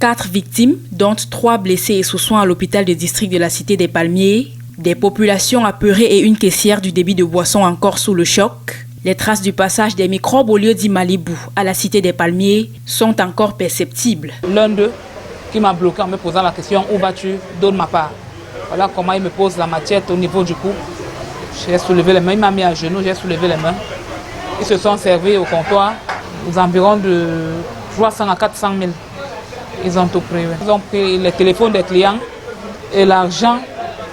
4 victimes, dont 3 blessés et sous soins à l'hôpital de district de la Cité des Palmiers, des populations apeurées et une caissière du débit de boissons encore sous le choc. Les traces du passage des microbes au lieu dit Malibu à la Cité des Palmiers sont encore perceptibles. L'un d'eux qui m'a bloqué en me posant la question « Où vas-tu? Donne ma part ». Voilà comment il me pose la machette au niveau du cou. J'ai soulevé les mains, il m'a mis à genoux, j'ai soulevé les mains. Ils se sont servis au comptoir aux environs de 300 à 400 000. Ils ont tout pris. Ils ont pris les téléphones des clients et l'argent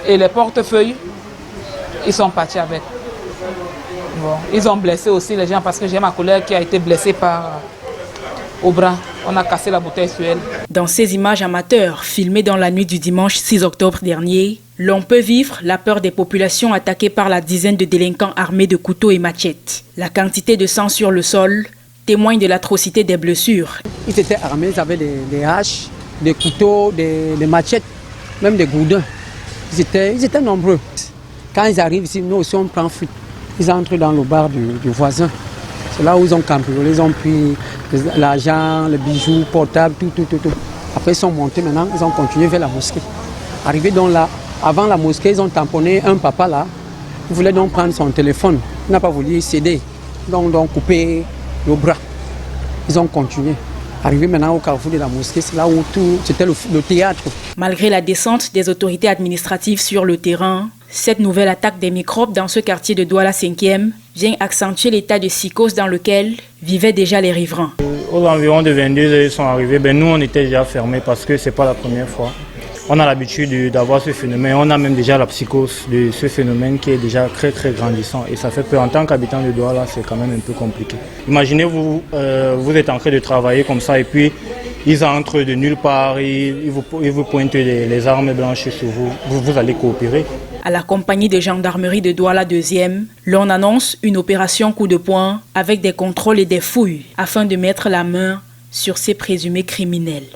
et les portefeuilles. Ils sont partis avec. Bon, ils ont blessé aussi les gens parce que j'ai ma collègue qui a été blessée au bras. On a cassé la bouteille sur elle. Dans ces images amateurs filmées dans la nuit du dimanche 6 octobre dernier, l'on peut vivre la peur des populations attaquées par la dizaine de délinquants armés de couteaux et machettes. La quantité de sang sur le sol témoigne de l'atrocité des blessures. Ils étaient armés, ils avaient des haches, des couteaux, des machettes, même des goudins. Ils étaient nombreux. Quand ils arrivent ici, nous aussi on prend fuite. Ils entrent dans le bar du voisin. C'est là où ils ont cambriolé, ils ont pris l'argent, les bijoux, portables, tout. Après ils sont montés maintenant, ils ont continué vers la mosquée. Arrivés donc là, avant la mosquée, ils ont tamponné un papa là. Il voulait donc prendre son téléphone. Il n'a pas voulu céder. Donc couper le bras. Ils ont continué. Arrivé maintenant au carrefour de la mosquée, c'est là où c'était le théâtre. Malgré la descente des autorités administratives sur le terrain, cette nouvelle attaque des microbes dans ce quartier de Douala 5e vient accentuer l'état de psychose dans lequel vivaient déjà les riverains. Aux environs de 22 heures, ils sont arrivés. Nous, on était déjà fermés parce que ce n'est pas la première fois. On a l'habitude d'avoir ce phénomène. On a même déjà la psychose de ce phénomène qui est déjà très grandissant. Et ça fait peur. En tant qu'habitant de Douala, c'est quand même un peu compliqué. Imaginez-vous, vous êtes en train de travailler comme ça et puis ils entrent de nulle part, ils vous pointent les armes blanches sur vous. Vous allez coopérer. À la compagnie de gendarmerie de Douala 2e, l'on annonce une opération coup de poing avec des contrôles et des fouilles afin de mettre la main sur ces présumés criminels.